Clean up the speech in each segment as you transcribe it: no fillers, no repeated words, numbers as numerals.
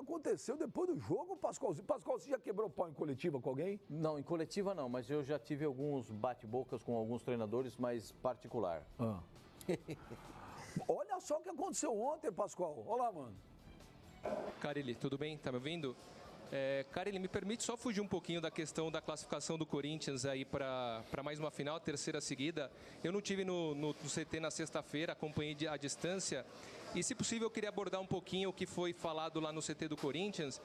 aconteceu depois do jogo, Pascoalzinho? Pascoal, você já quebrou pau em coletiva com alguém? Não, em coletiva não, mas eu já tive alguns bate-bocas com alguns treinadores, mas particular. Olha só o que aconteceu ontem, Pascoal. Olha lá, mano. Carille, tudo bem? Tá me ouvindo? Carille, me permite só fugir um pouquinho da questão da classificação do Corinthians aí para mais uma final, terceira seguida. Eu não tive no CT na sexta-feira, acompanhei à distância. E, se possível, eu queria abordar um pouquinho o que foi falado lá no CT do Corinthians,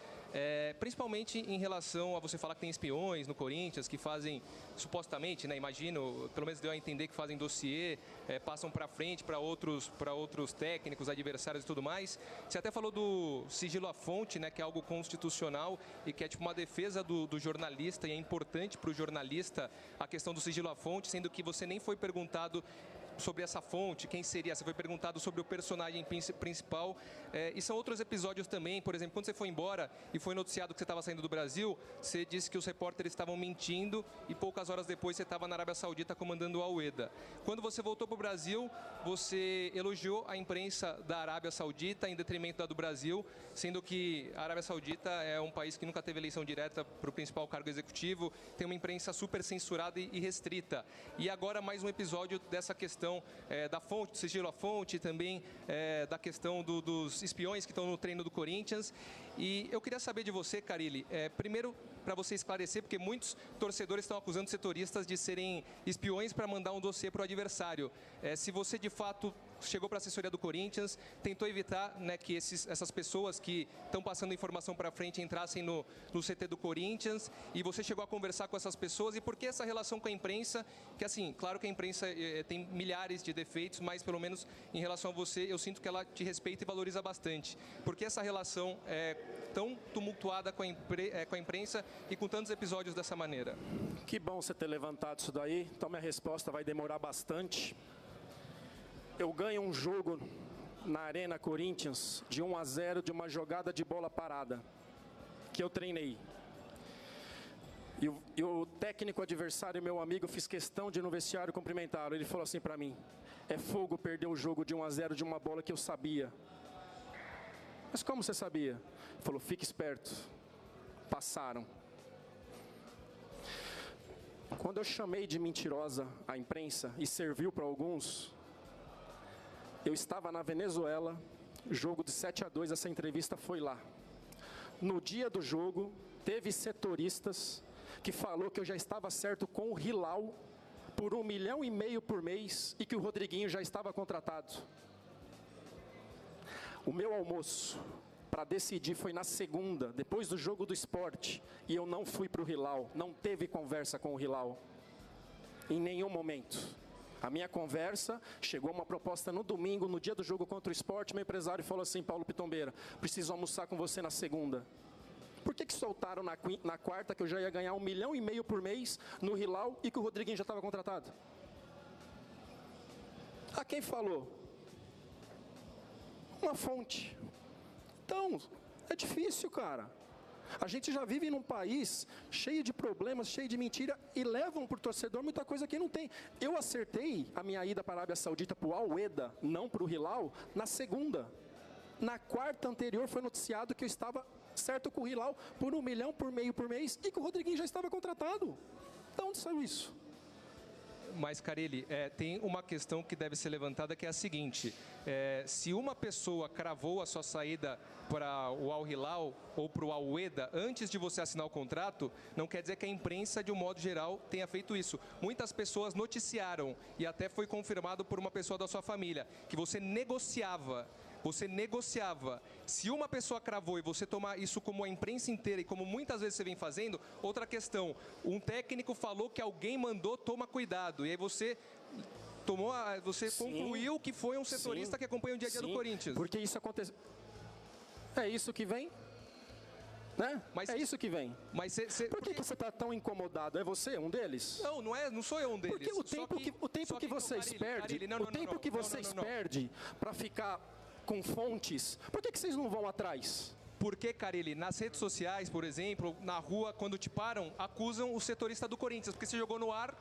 principalmente em relação a você falar que tem espiões no Corinthians, que fazem, supostamente, né, imagino, pelo menos deu a entender que fazem dossiê, passam para frente para outros técnicos, adversários e tudo mais. Você até falou do sigilo à fonte, né, que é algo constitucional e que é tipo uma defesa do jornalista, e é importante para o jornalista a questão do sigilo à fonte, sendo que você nem foi perguntado sobre essa fonte, quem seria, você foi perguntado sobre o personagem principal, e são outros episódios também. Por exemplo, quando você foi embora e foi noticiado que você estava saindo do Brasil, você disse que os repórteres estavam mentindo e poucas horas depois você estava na Arábia Saudita comandando o Al-Ueda. Quando você voltou para o Brasil, você elogiou a imprensa da Arábia Saudita em detrimento da do Brasil, sendo que a Arábia Saudita é um país que nunca teve eleição direta para o principal cargo executivo, tem uma imprensa super censurada e restrita. E agora mais um episódio dessa questão da fonte, do sigilo à fonte, também da questão dos espiões que estão no treino do Corinthians. E eu queria saber de você, Carille, primeiro para você esclarecer, porque muitos torcedores estão acusando setoristas de serem espiões para mandar um dossiê para o adversário. Se você de fato chegou para a assessoria do Corinthians, tentou evitar, né, que essas pessoas que estão passando informação para frente entrassem no CT do Corinthians, e você chegou a conversar com essas pessoas, e por que essa relação com a imprensa, que assim, claro que a imprensa tem milhares de defeitos, mas pelo menos em relação a você, eu sinto que ela te respeita e valoriza bastante. Por que essa relação é tão tumultuada com a imprensa e com tantos episódios dessa maneira? Que bom você ter levantado isso daí, então minha resposta vai demorar bastante. Eu ganho um jogo na Arena Corinthians de 1-0 de uma jogada de bola parada, que eu treinei. E o técnico adversário, meu amigo, fiz questão de ir no vestiário cumprimentá-lo. Ele falou assim para mim: é fogo perder o jogo de 1-0 de uma bola que eu sabia. Mas como você sabia? Ele falou: fique esperto. Passaram. Quando eu chamei de mentirosa a imprensa, e serviu para alguns, eu estava na Venezuela, jogo de 7-2, essa entrevista foi lá. No dia do jogo, teve setoristas que falou que eu já estava certo com o Hilal por 1,5 milhão por mês e que o Rodriguinho já estava contratado. O meu almoço para decidir foi na segunda, depois do jogo do Sport, e eu não fui para o Hilal, não teve conversa com o Hilal, em nenhum momento. A minha conversa, chegou uma proposta no domingo, no dia do jogo contra o Sport, meu empresário falou assim: Paulo Pitombeira, preciso almoçar com você na segunda. Por que soltaram na quarta que eu já ia ganhar 1,5 milhão por mês no Hilal e que o Rodriguinho já estava contratado? A quem falou? Uma fonte. Então, é difícil, cara. A gente já vive num país cheio de problemas, cheio de mentira, e levam para o torcedor muita coisa que não tem. Eu acertei a minha ida para a Arábia Saudita para o Al-Ueda, não para o Hilal, na segunda. Na quarta anterior foi noticiado que eu estava certo com o Hilal por 1,5 milhão por mês e que o Rodriguinho já estava contratado. De onde saiu isso? Mas, Carille, tem uma questão que deve ser levantada, que é a seguinte: se uma pessoa cravou a sua saída para o Al-Hilal ou para o Al-Ueda antes de você assinar o contrato, não quer dizer que a imprensa, de um modo geral, tenha feito isso. Muitas pessoas noticiaram, e até foi confirmado por uma pessoa da sua família, que você negociava. Você negociava. Se uma pessoa cravou e você tomar isso como a imprensa inteira e como muitas vezes você vem fazendo, outra questão: um técnico falou que alguém mandou, toma cuidado. E aí você concluiu que foi um setorista que acompanha o dia a dia do Corinthians. Porque isso acontece. É isso que vem? Né? Mas, é isso que vem. Mas por que você está tão incomodado? É você um deles? Não sou eu um deles. Porque o tempo que vocês perdem, perdem para ficar com fontes, por que vocês não vão atrás? Porque, Carille, nas redes sociais, por exemplo, na rua, quando te param, acusam o setorista do Corinthians, porque você jogou no ar.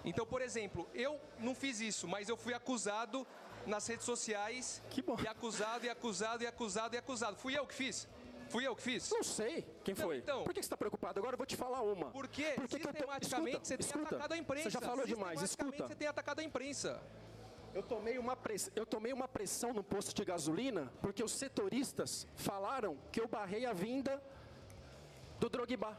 Então, por exemplo, eu não fiz isso, mas eu fui acusado nas redes sociais. Que bom. E acusado. Fui eu que fiz. Fui eu que fiz? Não sei quem Não, foi. então. Por que você está preocupado? Agora eu vou te falar uma. Porque que eu tô- sistematicamente você tem escuta, atacado a imprensa. Você já falou demais, Sistematicamente escuta. você tem atacado a imprensa. Eu tomei uma pressão no posto de gasolina porque os setoristas falaram que eu barrei a vinda do Drogba.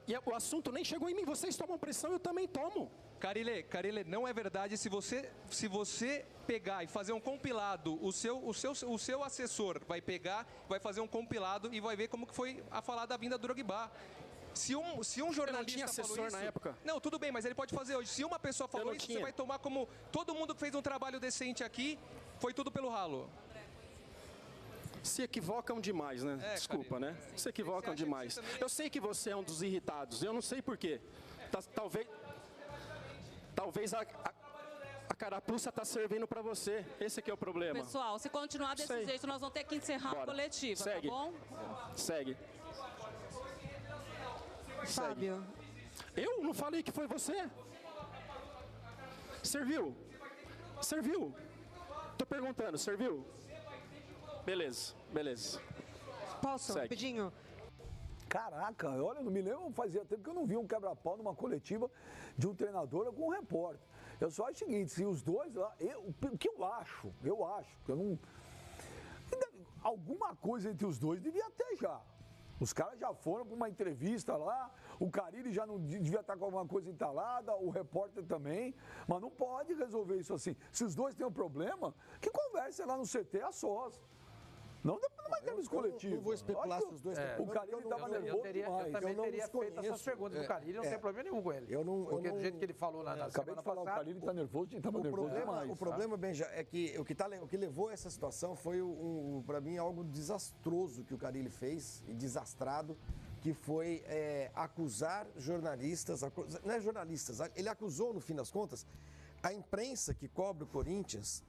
E o assunto nem chegou em mim. Vocês tomam pressão, eu também tomo. Carilê, não é verdade. Se você pegar e fazer um compilado, o seu assessor vai pegar, vai fazer um compilado e vai ver como que foi a falar da vinda do Drogba. Se um jornalista tinha assessor falou isso, na época. Não, tudo bem, mas ele pode fazer hoje. Se uma pessoa falou isso, tinha. você vai tomar como todo mundo que fez um trabalho decente aqui, foi tudo pelo ralo. Se equivocam demais, né? É, Desculpa, Carilho. né? Se equivocam Você acha que demais. você também- Eu sei que você é um dos irritados. Eu não sei por quê. Talvez a carapuça está servindo para você. Esse aqui é o problema. Pessoal, se continuar desse Sei. jeito, nós vamos ter que encerrar a Bora. coletiva, Segue. tá bom? Segue. Fábio, Eu não falei que foi você. Serviu? Serviu? Tô perguntando, serviu? Beleza. posso, Segue. rapidinho? Caraca, olha, não me lembro, fazia tempo que eu não vi um quebra-pau numa coletiva de um treinador com um repórter. Eu só acho o seguinte, se os dois lá, o que eu acho, que eu não... Alguma coisa entre os dois devia ter já. Os caras já foram para uma entrevista lá, o Carille já não devia estar com alguma coisa entalada, o repórter também, mas não pode resolver isso assim. Se os dois têm um problema, que converse lá no CT a sós. Não vai ter coletivo. Não vou especular se os dois têm O problema, Carille porque eu não- estava nervoso Eu demais. também não teria os feito essas conheço. perguntas do Carille, não tem problema nenhum com ele. Porque do jeito que ele falou na Acabei semana de falar, o passada, Carille está nervoso, estava O nervoso problema, demais. o problema, Benja, é que o que levou a essa situação foi, para mim, algo desastroso que o Carille fez, e desastrado, que foi acusar jornalistas, não é jornalistas, ele acusou, no fim das contas, a imprensa que cobre o Corinthians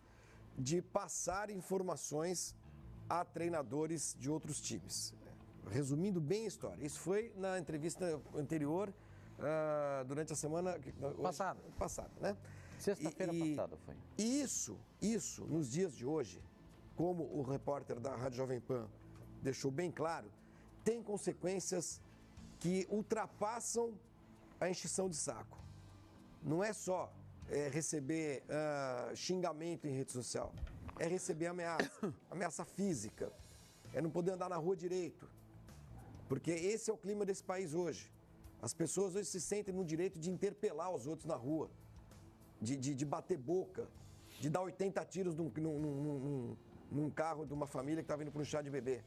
de passar informações a treinadores de outros times. Resumindo bem a história, isso foi na entrevista anterior, durante a semana passada, né? Sexta-feira passada foi. E isso, nos dias de hoje, como o repórter da Rádio Jovem Pan deixou bem claro, tem consequências que ultrapassam a encheção de saco. Não é só receber xingamento em rede social, é receber ameaça física, é não poder andar na rua direito. Porque esse é o clima desse país hoje. As pessoas hoje se sentem no direito de interpelar os outros na rua, de bater boca, de dar 80 tiros num carro de uma família que está vindo para um chá de bebê.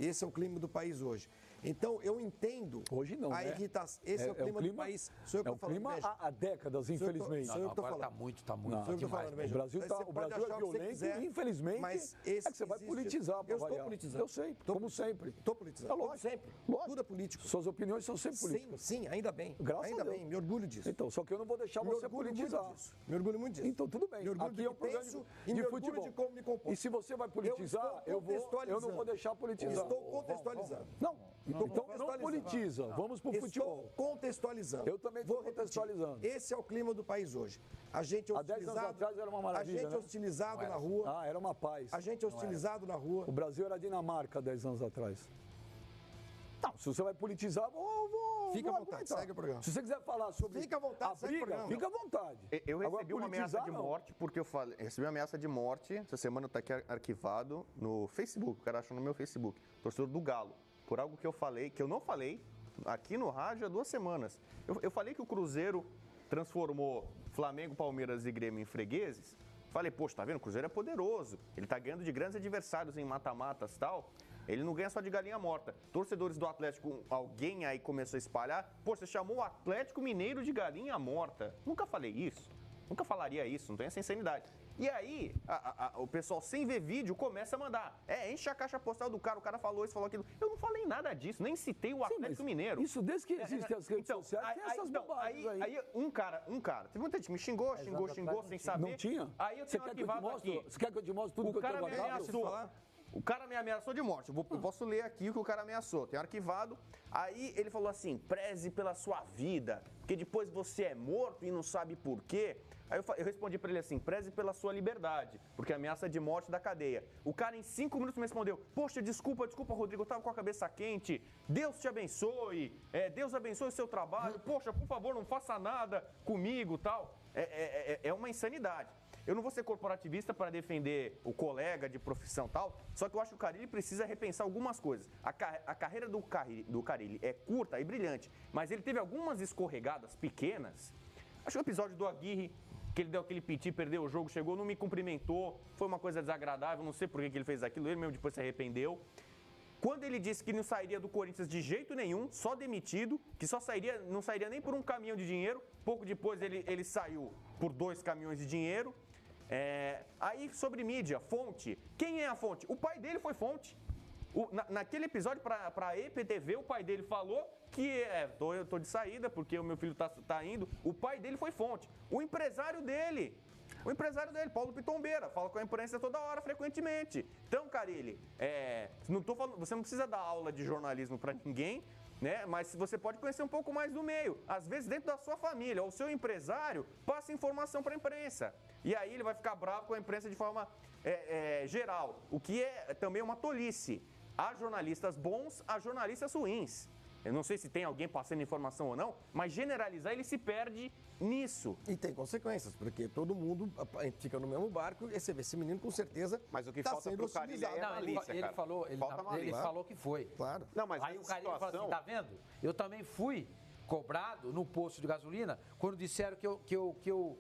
Esse é o clima do país hoje. Então, eu entendo Hoje não, a né? irritação. Esse é o clima do país. Sou eu que É o tô falando, clima Benja. há décadas, infelizmente. Sou eu que tô agora falando. tá muito Sou eu que tô demais. falando, Benja. O Brasil, Você o pode Brasil achar é o que você violento quiser, e, infelizmente, mas é que você vai existe. politizar. pra Eu estou variar. politizando. Eu sei, como sempre. Estou politizando. É lógico. Sempre. Lógico. Tudo é político. Suas opiniões são sempre Sim, políticas. sim, ainda bem. Graças ainda a Deus. bem, me orgulho disso. Então, só que eu não vou deixar Me você orgulho muito politizar. disso. Me orgulho muito disso. Então, tudo bem. Me orgulho Aqui do é que um programa penso de e me orgulho futebol. de como me comporto. E se você vai politizar, eu não vou deixar politizar. Estou contextualizando. Não, então não contextualizando. politiza. Vamos pro futebol. Estou contextualizando. Eu também Vou estou repetir. contextualizando. Esse é o clima do país hoje. A gente é Há 10 anos hostilizado. atrás era uma maravilha, A gente né? hostilizado na rua. Ah, era uma paz. A gente é hostilizado na rua. O Brasil era Dinamarca 10 anos atrás. Não, se você vai politizar, Fica vou à vontade, argumentar. segue o programa. Se você quiser falar sobre Fica à vontade, a segue o briga, programa. fica à vontade. Eu Agora, recebi uma ameaça politizar, de não. morte, porque eu falei, recebi uma ameaça de morte, essa semana está aqui arquivado no Facebook, o cara achou no meu Facebook, torcedor do Galo, por algo que eu falei, que eu não falei, aqui no rádio há 2 semanas. Eu falei que o Cruzeiro transformou Flamengo, Palmeiras e Grêmio em fregueses. Falei, poxa, tá vendo? O Cruzeiro é poderoso, ele tá ganhando de grandes adversários em mata-matas e tal. Ele não ganha só de galinha morta. Torcedores do Atlético, alguém aí começou a espalhar. Pô, você chamou o Atlético Mineiro de galinha morta. Nunca falei isso. Nunca falaria isso, não tem essa insanidade. E aí, o pessoal, sem ver vídeo, começa a mandar. Enche a caixa postal do cara, o cara falou isso, falou aquilo. Eu não falei nada disso, nem citei o Atlético Mineiro. Isso desde que existem as redes sociais, tem essas bobagens aí. Aí um cara, teve muita gente que me xingou, sem saber. Não tinha? Aí eu Você tenho quer que eu te arquivado mostre? aqui. Você quer que eu te mostre tudo O que eu cara tenho me guardado? ameaçou. O cara me ameaçou de morte. Eu posso ler aqui o que o cara ameaçou. Tem arquivado. Aí ele falou assim: preze pela sua vida, porque depois você é morto e não sabe por quê. Aí eu respondi pra ele assim: preze pela sua liberdade, porque ameaça de morte da cadeia. O cara em 5 minutos me respondeu: poxa, desculpa, Rodrigo, eu tava com a cabeça quente. Deus te abençoe, Deus abençoe o seu trabalho. Poxa, por favor, não faça nada comigo, tal. É uma insanidade. Eu não vou ser corporativista para defender o colega de profissão e tal, só que eu acho que o Carille precisa repensar algumas coisas. A carreira do Carille é curta e brilhante, mas ele teve algumas escorregadas pequenas. Acho que o episódio do Aguirre, que ele deu aquele piti, perdeu o jogo, chegou, não me cumprimentou, foi uma coisa desagradável, não sei por que ele fez aquilo, ele mesmo depois se arrependeu. Quando ele disse que não sairia do Corinthians de jeito nenhum, só demitido, que não sairia nem por um caminhão de dinheiro, pouco depois ele saiu por 2 caminhões de dinheiro. Aí, sobre mídia, fonte. Quem é a fonte? O pai dele foi fonte. Naquele episódio para a EPTV, o pai dele falou que eu tô de saída porque o meu filho tá indo. O pai dele foi fonte. O empresário dele, Paulo Pitombeira, fala com a imprensa toda hora, frequentemente. Então, Carille, você não precisa dar aula de jornalismo para ninguém, né? Mas você pode conhecer um pouco mais do meio. Às vezes, dentro da sua família, o seu empresário passa informação para a imprensa. E aí ele vai ficar bravo com a imprensa de forma geral, o que é também uma tolice. Há jornalistas bons, há jornalistas ruins. Eu não sei se tem alguém passando informação ou não, mas generalizar ele se perde nisso. E tem consequências, porque todo mundo fica no mesmo barco e você vê esse menino com certeza. Mas o que falta pro Carille é malícia, ele falou que foi. Claro. Não, mas aí o Carille falou assim, tá vendo? Eu também fui cobrado no posto de gasolina quando disseram que eu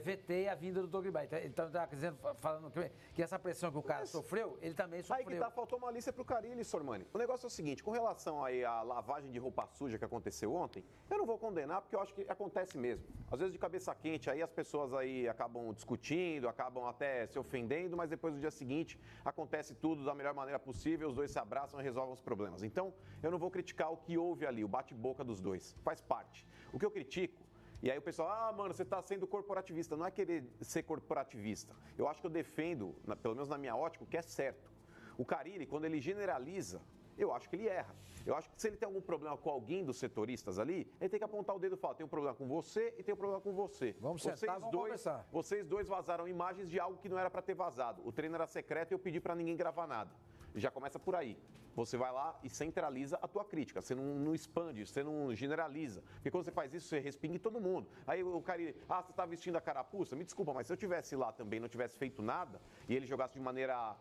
vetei a vinda do Drogba. Ele está dizendo, falando que essa pressão que o cara sofreu, ele também sofreu. Aí que faltou malícia pro Carille, Sormani. O negócio é o seguinte, com relação aí à lavagem de roupa suja que aconteceu ontem, eu não vou condenar porque eu acho que acontece mesmo. Às vezes de cabeça quente, aí as pessoas aí acabam discutindo, acabam até se ofendendo, mas depois no dia seguinte acontece tudo da melhor maneira possível, os dois se abraçam e resolvem os problemas. Então, eu não vou criticar o que houve ali, o bate-boca dos dois. Faz parte. O que eu critico, e aí o pessoal, mano, você está sendo corporativista. Não é querer ser corporativista. Eu acho que eu defendo, pelo menos na minha ótica, o que é certo. O Carille, quando ele generaliza, eu acho que ele erra. Eu acho que se ele tem algum problema com alguém dos setoristas ali, ele tem que apontar o dedo e falar, tem um problema com você e tem um problema com você. Vamos sentar, vamos conversar. Vocês dois vazaram imagens de algo que não era para ter vazado. O treino era secreto e eu pedi para ninguém gravar nada. Já começa por aí. Você vai lá e centraliza a tua crítica. Você não expande, você não generaliza. Porque quando você faz isso, você respinga em todo mundo. Aí o cara, você está vestindo a carapuça? Me desculpa, mas se eu tivesse lá também, não tivesse feito nada, e ele jogasse de maneira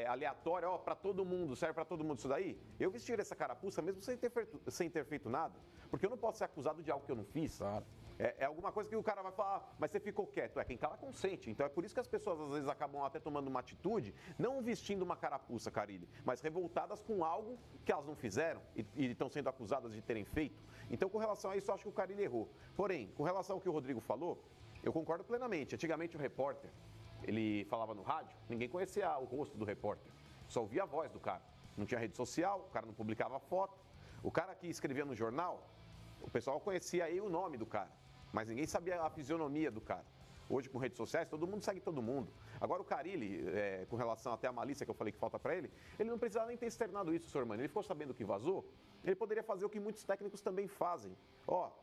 aleatória, para todo mundo, serve para todo mundo isso daí, eu vestiria essa carapuça mesmo sem ter feito nada. Porque eu não posso ser acusado de algo que eu não fiz. Claro. É alguma coisa que o cara vai falar, mas você ficou quieto. Quem cala consente. Então é por isso que as pessoas às vezes acabam até tomando uma atitude, não vestindo uma carapuça, Carille, mas revoltadas com algo que elas não fizeram e estão sendo acusadas de terem feito. Então, com relação a isso, eu acho que o Carille errou. Porém, com relação ao que o Rodrigo falou, eu concordo plenamente. Antigamente o repórter, ele falava no rádio, ninguém conhecia o rosto do repórter, só ouvia a voz do cara. Não tinha rede social, o cara não publicava foto. O cara que escrevia no jornal, o pessoal conhecia aí o nome do cara, mas ninguém sabia a fisionomia do cara. Hoje, com redes sociais, todo mundo segue todo mundo. Agora, o Carille, com relação até à malícia que eu falei que falta para ele não precisava nem ter externado isso, Sormani. Ele ficou sabendo que vazou, ele poderia fazer o que muitos técnicos também fazem.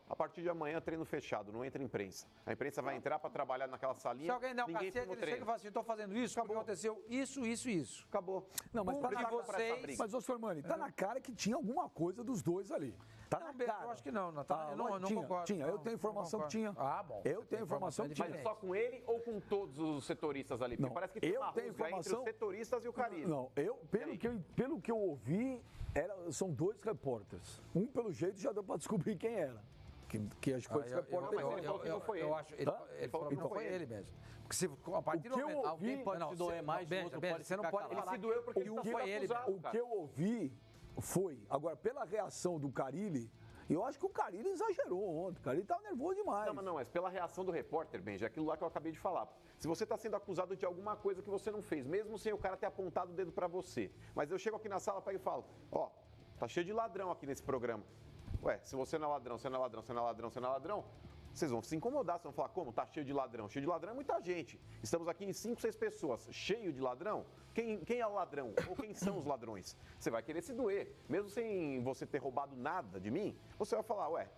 A partir de amanhã, treino fechado, não entra imprensa. A imprensa vai entrar para trabalhar naquela salinha. Se alguém der um cacete, ele chega e fala assim, estou fazendo isso, porque aconteceu isso. Acabou. Não, mas tá na vocês... Mas, ô Sormani, tá na cara que tinha alguma coisa dos dois ali. Tá na cara. Eu acho que não, eu não concordo. Tinha, eu tenho informação que tinha. Ah, bom. Eu tenho informação que tinha. Mas só com ele ou com todos os setoristas ali? Porque não, parece que tem uma tenho informação entre os setoristas e o Carille. Não, pelo que eu ouvi, são 2 repórteres. Um, pelo jeito, já deu para descobrir quem era. Que acho que foi esse repórter. Eu acho ele falou que não foi ele mesmo. Porque se a partir do momento alguém pode se doer mais, o outro pode você não pode ele se doeu porque não foi ele. O que eu ouvi foi, agora, pela reação do Carille, eu acho que o Carille exagerou ontem. O Carille estava nervoso demais. Não, mas pela reação do repórter, Benji, é aquilo lá que eu acabei de falar. Se você está sendo acusado de alguma coisa que você não fez, mesmo sem o cara ter apontado o dedo para você, mas eu chego aqui na sala, pego e falo, tá cheio de ladrão aqui nesse programa. Ué, se você não é ladrão, você não é ladrão, você não é ladrão, você não é ladrão, Vocês vão se incomodar, vocês vão falar, como? Tá cheio de ladrão. Cheio de ladrão é muita gente. Estamos aqui em 5, 6 pessoas. Cheio de ladrão? Quem é o ladrão? Ou quem são os ladrões? Você vai querer se doer. Mesmo sem você ter roubado nada de mim, você vai falar, ué,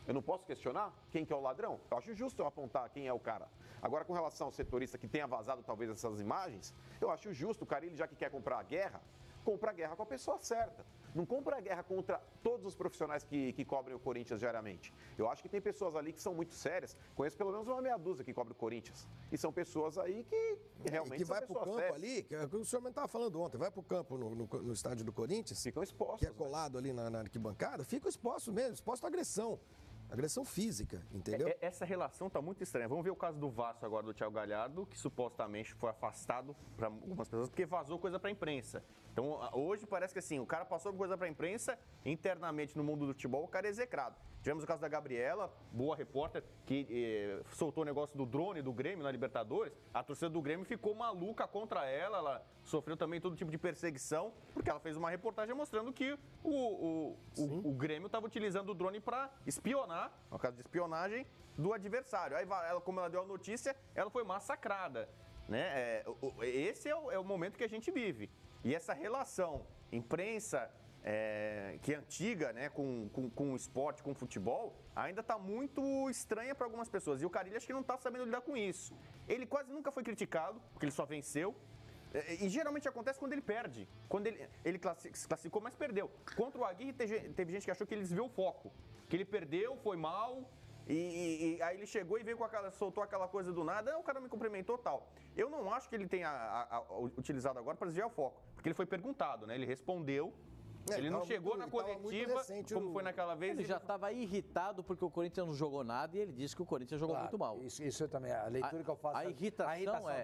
eu não posso questionar quem que é o ladrão? Eu acho justo eu apontar quem é o cara. Agora, com relação ao setorista que tenha vazado talvez essas imagens, eu acho justo. O Carille, já que quer comprar a guerra, compra a guerra com a pessoa certa. Não compra a guerra contra todos os profissionais que cobrem o Corinthians diariamente. Eu acho que tem pessoas ali que são muito sérias. Conheço pelo menos uma meia dúzia que cobre o Corinthians. E são pessoas aí que realmente que vai são pro campo pessoas sérias. ali, que é o que o senhor estava falando ontem, vai pro campo no estádio do Corinthians, Ficam expostos. que é colado ali na arquibancada, fica exposto mesmo, exposto à agressão. Agressão física, entendeu? Essa relação está muito estranha. Vamos ver o caso do Vasco agora, do Thiago Galhardo, que supostamente foi afastado para algumas pessoas porque vazou coisa para a imprensa. Então, hoje parece que assim, o cara passou coisa para a imprensa, internamente no mundo do futebol, o cara é execrado. Tivemos o caso da Gabriela, boa repórter, que soltou o negócio do drone do Grêmio na Libertadores. A torcida do Grêmio ficou maluca contra ela, ela sofreu também todo tipo de perseguição, porque ela fez uma reportagem mostrando que o Grêmio estava utilizando o drone para espionar, no caso de espionagem, do adversário. Aí, ela, como ela deu a notícia, ela foi massacrada. Né? Esse é o momento que a gente vive. E essa relação imprensa, que é antiga, né, com o esporte, com o futebol, ainda está muito estranha para algumas pessoas. E o Carille acho que não está sabendo lidar com isso. Ele quase nunca foi criticado, porque ele só venceu. E geralmente acontece quando ele perde. Quando ele se classificou, mas perdeu. Contra o Aguirre, teve gente que achou que ele desviou o foco. Que ele perdeu, foi mal. E aí ele chegou e veio soltou aquela coisa do nada, o cara me cumprimentou tal. Eu não acho que ele tenha utilizado agora para desviar o foco, porque ele foi perguntado, né? Ele respondeu. Ele não chegou na coletiva, como foi naquela vez. Ele já estava irritado porque o Corinthians não jogou nada e ele disse que o Corinthians jogou muito mal. Isso também, a leitura que eu faço. A irritação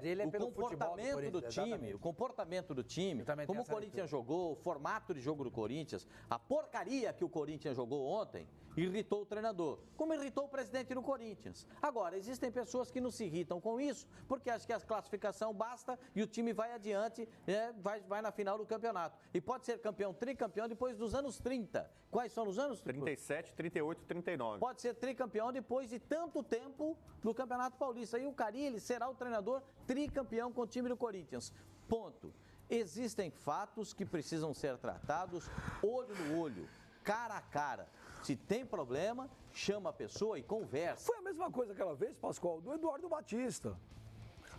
dele é o pelo comportamento do time, o comportamento do time, como o Corinthians jogou, o formato de jogo do Corinthians, a porcaria que o Corinthians jogou ontem, irritou o treinador, como irritou o presidente do Corinthians. Agora, existem pessoas que não se irritam com isso, porque acham que a classificação basta e o time vai adiante, vai na final do campeonato. E pode ser campeão, tricampeão depois dos anos 30. Quais são os anos? 37, 38, 39. Pode ser tricampeão depois de tanto tempo no Campeonato Paulista. E o Carille será o treinador tricampeão com o time do Corinthians. Ponto. Existem fatos que precisam ser tratados olho no olho, cara a cara. Se tem problema, chama a pessoa e conversa. Foi a mesma coisa aquela vez, Pascoal, do Eduardo Batista.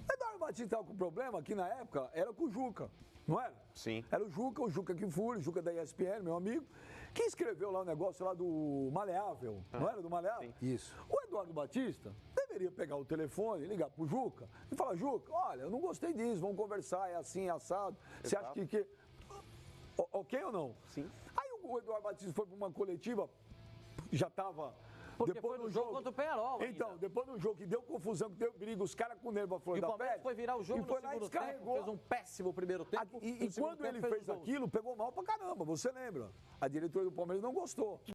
O Eduardo Batista estava com problema aqui na época, era com o Juca, não era? Sim. Era o Juca Kfouri, o Juca da ESPN, meu amigo, que escreveu lá o negócio lá do Maleável, não era do Maleável? Sim. Isso. O Eduardo Batista deveria pegar o telefone, ligar pro Juca e falar, Juca, olha, eu não gostei disso, vamos conversar, é assim, é assado. Você acha que... Ok ou não? Sim. Aí o Eduardo Batista foi para uma coletiva, já estava... Porque depois foi no jogo contra o Penharol. Então, depois do jogo que deu confusão, que deu briga, os caras com nervo à flor da pele. Foi virar o jogo e foi no lá e segundo tempo, fez um péssimo primeiro tempo. E quando ele fez aquilo, pegou mal pra caramba, você lembra? A diretoria do Palmeiras não gostou.